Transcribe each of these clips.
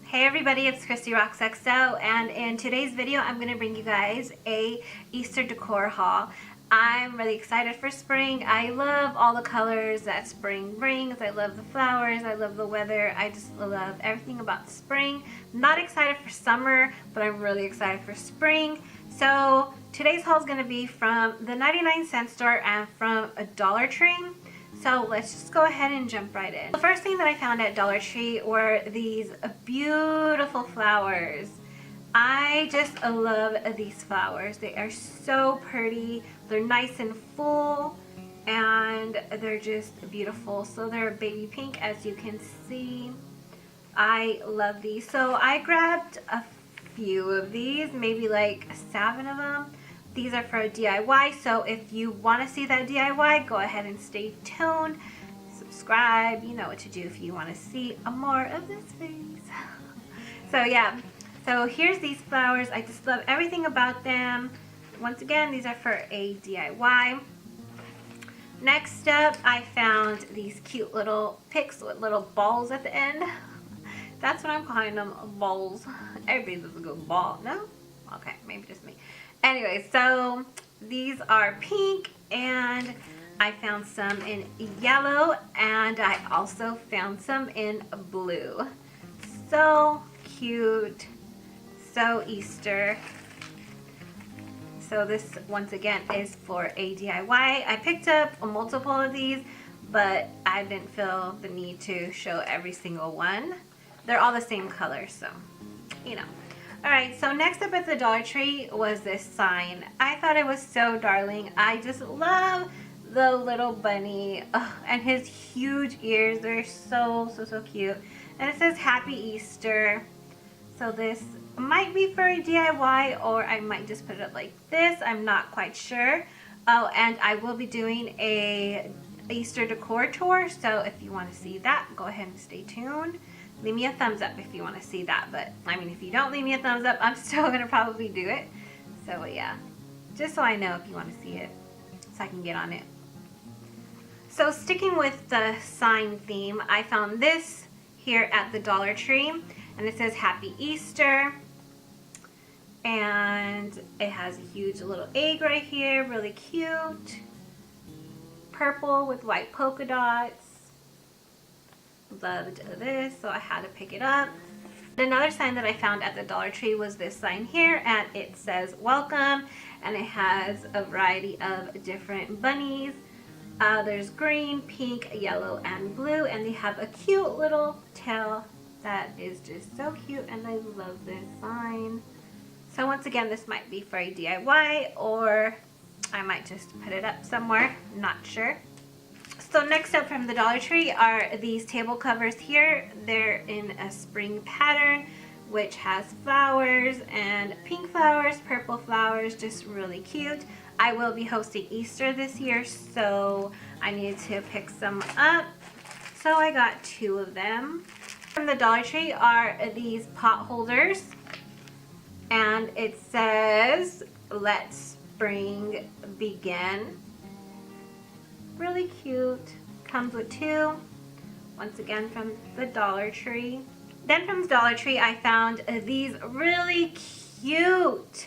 Hey everybody, it's ChristyRocksXO, and in today's video I'm going to bring you guys a Easter decor haul. I'm really excited for spring. I love all the colors that spring brings. I love the flowers, I love the weather. I just love everything about spring. I'm not excited for summer, but I'm really excited for spring. So today's haul is going to be from the 99-cent store and from a Dollar Tree. So let's just go ahead and jump right in. The first thing that I found at Dollar Tree were these beautiful flowers. I just love these flowers. They are so pretty. They're nice and full and they're just beautiful. So they're baby pink, as you can see. I love these. So I grabbed a few of these, maybe like 7 of them. These are for a DIY, so if you want to see that DIY, go ahead and stay tuned. Subscribe, you know what to do if you want to see more of this face. So yeah, so here's these flowers. I just love everything about them. Once again, these are for a DIY. Next up, I found these cute little picks with little balls at the end. That's what I'm calling them, balls. Everybody does a good ball, no? Okay, maybe just me. Anyway, so these are pink and I found some in yellow and I also found some in blue. So cute, so Easter. So this once again is for a DIY. I picked up multiple of these, but I didn't feel the need to show every single one. They're all the same color, so you know. Alright, so next up at the Dollar Tree was this sign. I thought it was so darling. I just love the little bunny. Ugh, and his huge ears. They're so cute. And it says Happy Easter. So this might be for a DIY or I might just put it up like this. I'm not quite sure. Oh, and I will be doing a Easter decor tour. So if you want to see that, go ahead and stay tuned. Leave me a thumbs up if you want to see that, but I mean, if you don't leave me a thumbs up, I'm still going to probably do it. So yeah, just so I know if you want to see it, so I can get on it. So sticking with the sign theme, I found this here at the Dollar Tree, and it says Happy Easter, and it has a huge little egg right here, really cute, purple with white polka dots. Loved this, so I had to pick it up. Another sign that I found at the Dollar Tree was this sign here, and it says welcome, and it has a variety of different bunnies. There's green, pink, yellow, and blue, and they have a cute little tail that is just so cute, and I love this sign. So once again, this might be for a DIY, or I might just put it up somewhere, not sure. So next up from the Dollar Tree are these table covers here. They're in a spring pattern, which has flowers and pink flowers, purple flowers, just really cute. I will be hosting Easter this year, so I needed to pick some up. So I got 2 of them. From the Dollar Tree are these pot holders, and it says, "Let Spring Begin." Really cute. Comes with 2. Once again from the Dollar Tree. Then from the Dollar Tree I found these really cute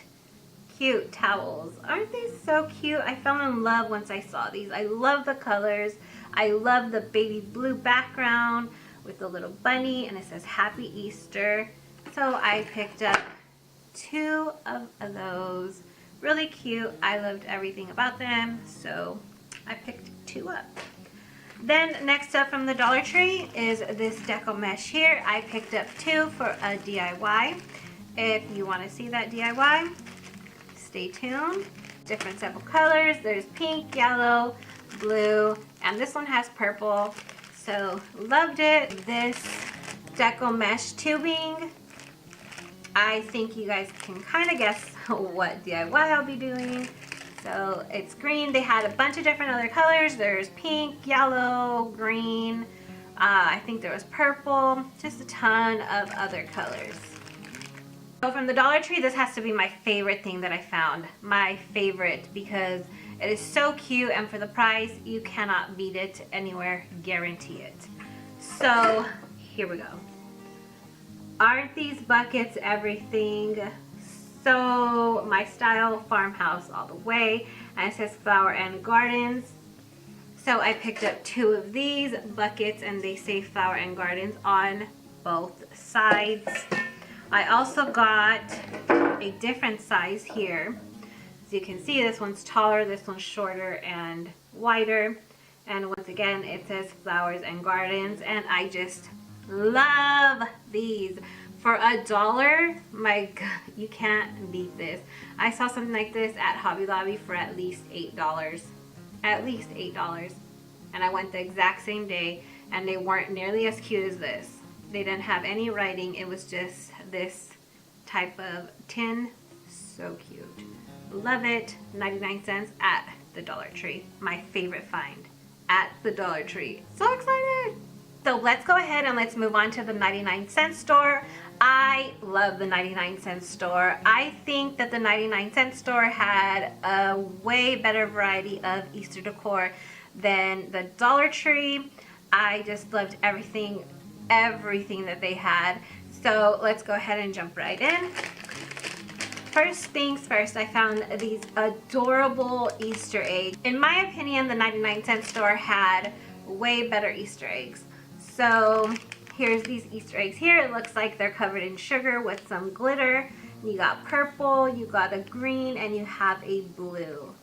towels. Aren't they so cute? I fell in love once I saw these. I love the colors. I love the baby blue background with the little bunny, and it says Happy Easter. So I picked up 2 of those. Really cute. I loved everything about them, so I picked 2 up. Then next up from the Dollar Tree is this deco mesh here. I picked up 2 for a DIY. If you want to see that DIY, stay tuned. Different several colors. There's pink, yellow, blue, and this one has purple. So loved it. This deco mesh tubing, I think you guys can kind of guess what DIY I'll be doing. So it's green. They had a bunch of different other colors. There's pink, yellow, green. I think there was purple. Just a ton of other colors. So from the Dollar Tree, this has to be my favorite thing that I found. My favorite, because it is so cute, and for the price, you cannot beat it anywhere. Guarantee it. So here we go. Aren't these buckets everything? So my style, farmhouse all the way. And it says flower and gardens. So I picked up 2 of these buckets and they say flower and gardens on both sides. I also got a different size here. As you can see, this one's taller, this one's shorter and wider. And once again, it says flowers and gardens, and I just love these. For $1, my God, you can't beat this. I saw something like this at Hobby Lobby for at least $8. At least $8. And I went the exact same day, and they weren't nearly as cute as this. They didn't have any writing. It was just this type of tin. So cute. Love it. 99 cents at the Dollar Tree. My favorite find at the Dollar Tree. So excited. So let's go ahead and let's move on to the 99-cent store. I love the 99-cent store. I think that the 99-cent store had a way better variety of Easter decor than the Dollar Tree. I just loved everything that they had. So let's go ahead and jump right in. First things first, I found these adorable Easter eggs. In my opinion, the 99-cent store had way better Easter eggs. So here's these Easter eggs here. It looks like they're covered in sugar with some glitter. You got purple, you got a green, and you have a blue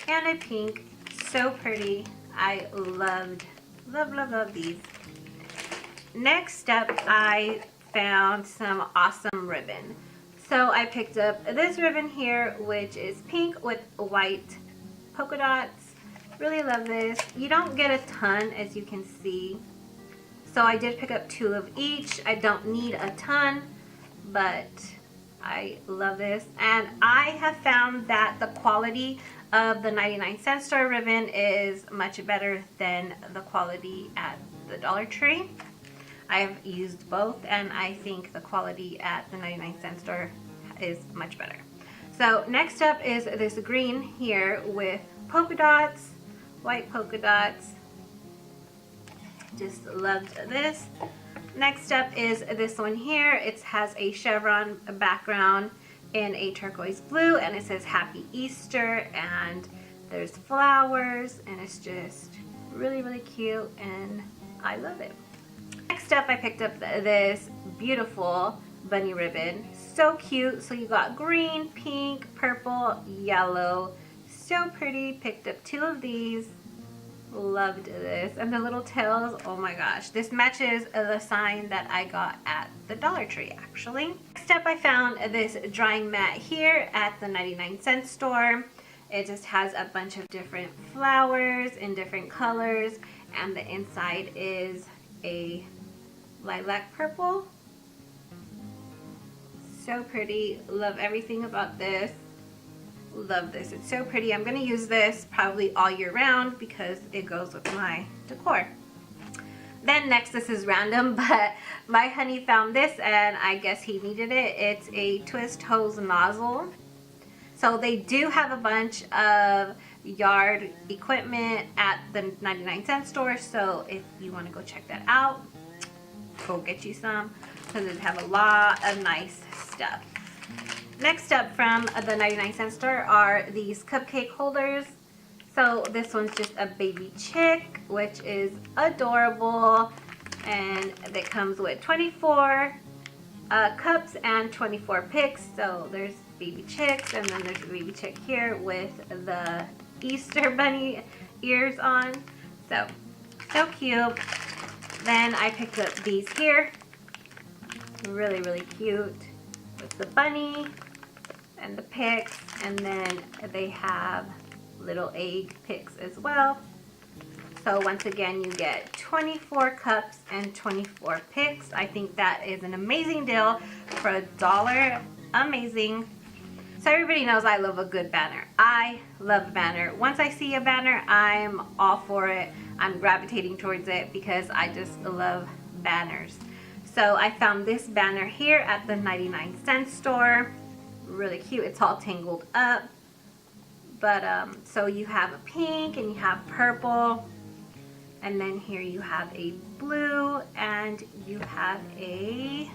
and a pink. So pretty. I love these. Next up, I found some awesome ribbon. So I picked up this ribbon here, which is pink with white polka dots. Really love this. You don't get a ton, as you can see. So I did pick up 2 of each. I don't need a ton, but I love this. And I have found that the quality of the 99-cent store ribbon is much better than the quality at the Dollar Tree. I've used both, and I think the quality at the 99-cent store is much better. So next up is this green here with polka dots, white polka dots. Just loved this. Next up is this one here. It has a chevron background in a turquoise blue, and it says Happy Easter, and there's flowers, and it's just really cute, and I love it. Next up, I picked up this beautiful bunny ribbon. So cute. So you got green, pink, purple, yellow. So pretty. Picked up 2 of these. Loved this. And the little tails, oh my gosh. This matches the sign that I got at the Dollar Tree, actually. Next up, I found this drying mat here at the 99-cent store. It just has a bunch of different flowers in different colors, and the inside is a lilac purple. So pretty. Love everything about this. Love this. It's so pretty. I'm going to use this probably all year round because it goes with my decor. Then next, this is random, but my honey found this and I guess he needed it. It's a twist hose nozzle. So they do have a bunch of yard equipment at the 99-cent store. So if you want to go check that out, go get you some, because they have a lot of nice stuff. Next up from the 99-cent store are these cupcake holders. So this one's just a baby chick, which is adorable, and it comes with 24 cups and 24 picks. So there's baby chicks, and then there's a baby chick here with the Easter bunny ears on. So cute. Then I picked up these here. Really cute with the bunny and the picks, and then they have little egg picks as well. So once again, you get 24 cups and 24 picks. I think that is an amazing deal for $1. Amazing. So everybody knows I love a good banner. I love a banner. Once I see a banner, I'm all for it. I'm gravitating towards it because I just love banners. So I found this banner here at the 99-cent store. Really cute. It's all tangled up. But so you have a pink and you have purple. And then here you have a blue and you have a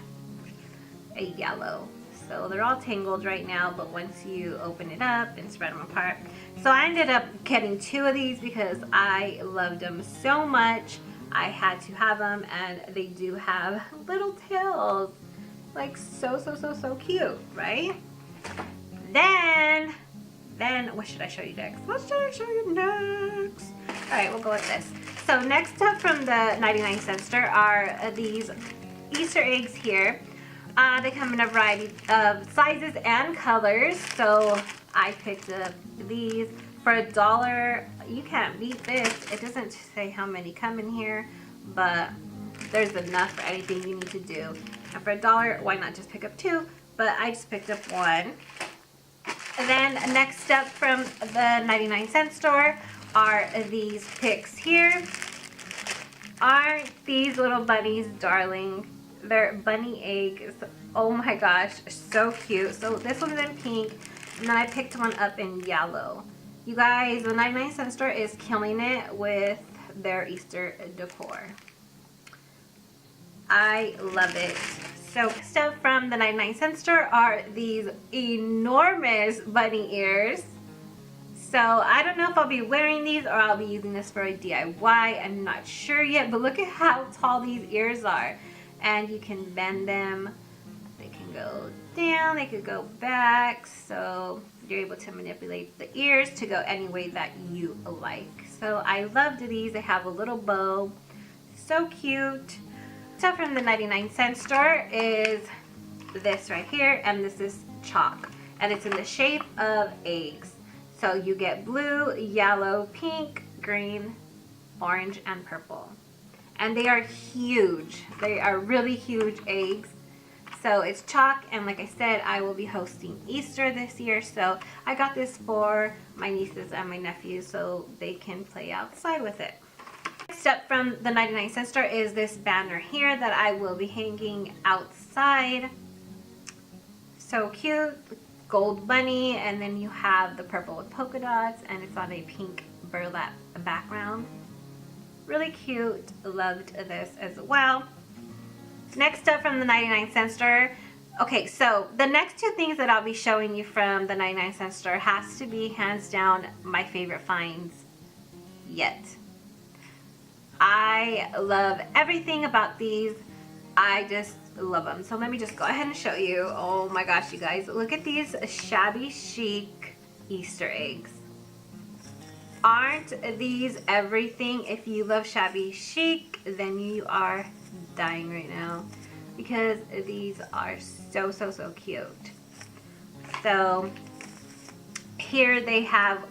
a yellow. So they're all tangled right now, but once you open it up and spread them apart. So I ended up getting 2 of these because I loved them so much. I had to have them, and they do have little tails. Like so cute, right? Then what should I show you next? What should I show you next? All right, we'll go with this. So next up from the 99-cent store are these Easter eggs here. They come in a variety of sizes and colors. So I picked up these for $1. You can't beat this. It doesn't say how many come in here, but there's enough for anything you need to do. And for $1, why not just pick up 2? But I just picked up 1. And then next up from the 99-cent store are these picks here. Aren't these little bunnies darling? They're bunny eggs. Oh my gosh, so cute. So this one's in pink, and then I picked one up in yellow. You guys, the 99-cent store is killing it with their Easter decor. I love it. So next up from the 99-cent store are these enormous bunny ears. So I don't know if I'll be wearing these or I'll be using this for a DIY. I'm not sure yet, but look at how tall these ears are. And you can bend them. They can go down, they could go back. So you're able to manipulate the ears to go any way that you like. So I loved these. They have a little bow. So cute. So from the 99-cent store is this right here, and this is chalk. And it's in the shape of eggs. So you get blue, yellow, pink, green, orange, and purple. And they are huge. They are really huge eggs. So it's chalk, and like I said, I will be hosting Easter this year. So I got this for my nieces and my nephews so they can play outside with it. Next up from the 99-cent store is this banner here that I will be hanging outside. So cute. Gold bunny, and then you have the purple with polka dots, and it's on a pink burlap background. Really cute. Loved this as well. Next up from the 99-cent store. Okay, so the next 2 things that I'll be showing you from the 99-cent store has to be hands down my favorite finds yet. I love everything about these. I just love them. So let me just go ahead and show you. Oh my gosh, you guys, look at these Shabby Chic Easter eggs. Aren't these everything? If you love Shabby Chic, then you are dying right now because these are so cute. So here they have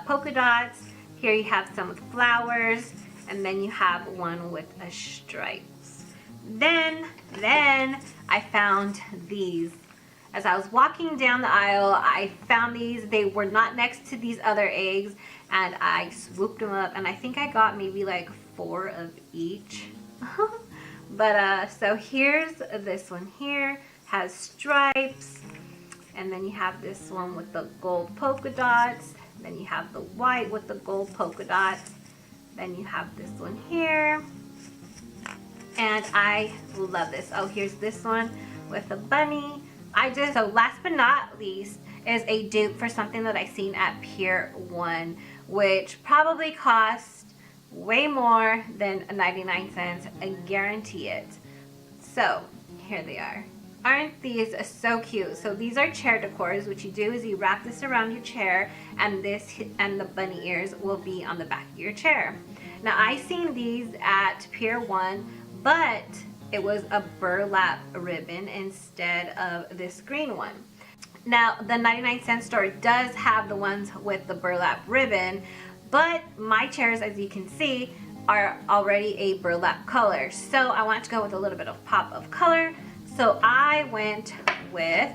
polka dots. Here you have some with flowers, and then you have one with a stripe. Then I found these. As I was walking down the aisle, I found these. They were not next to these other eggs, and I swooped them up, and I think I got maybe like 4 of each. But so here's this one here, has stripes, and then you have this one with the gold polka dots, then you have the white with the gold polka dots, then you have this one here. And I love this. Oh, here's this one with a bunny. So last but not least is a dupe for something that I seen at Pier 1, which probably cost way more than 99 cents. I guarantee it. So here they are. Aren't these so cute? So these are chair decors. What you do is you wrap this around your chair, and the bunny ears will be on the back of your chair. Now I seen these at Pier 1, but it was a burlap ribbon instead of this green one. Now the 99-cent store does have the ones with the burlap ribbon, but my chairs, as you can see, are already a burlap color. So I want to go with a little bit of pop of color. So I went with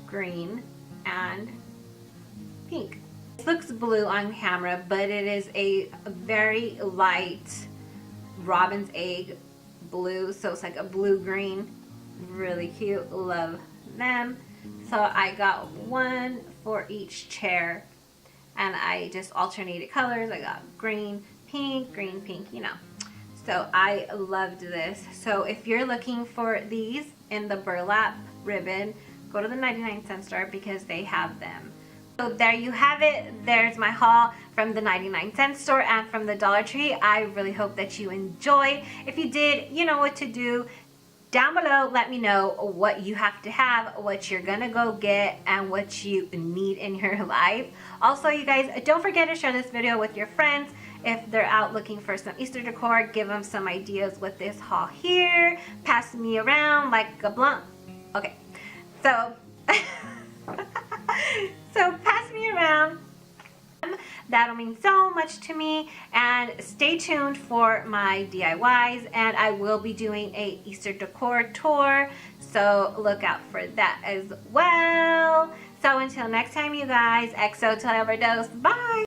green and pink. It looks blue on camera, but it is a very light robin's egg blue, so it's like a blue-green. Really cute. Love them. So I got one for each chair, and I just alternated colors. I got green, pink, you know. So I loved this. So if you're looking for these in the burlap ribbon, go to the 99-cent store because they have them. So there you have it. There's my haul from the 99-cent store and from the Dollar Tree. I really hope that you enjoyed. If you did, you know what to do. Down below, let me know what you have to have, what you're gonna go get, and what you need in your life. Also, you guys, don't forget to share this video with your friends. If they're out looking for some Easter decor, give them some ideas with this haul here. Pass me around like a blunt. Okay, so so pass me around. That'll mean so much to me, and stay tuned for my DIYs, and I will be doing a Easter decor tour, so look out for that as well. So until next time, you guys, XO till I overdose. Bye.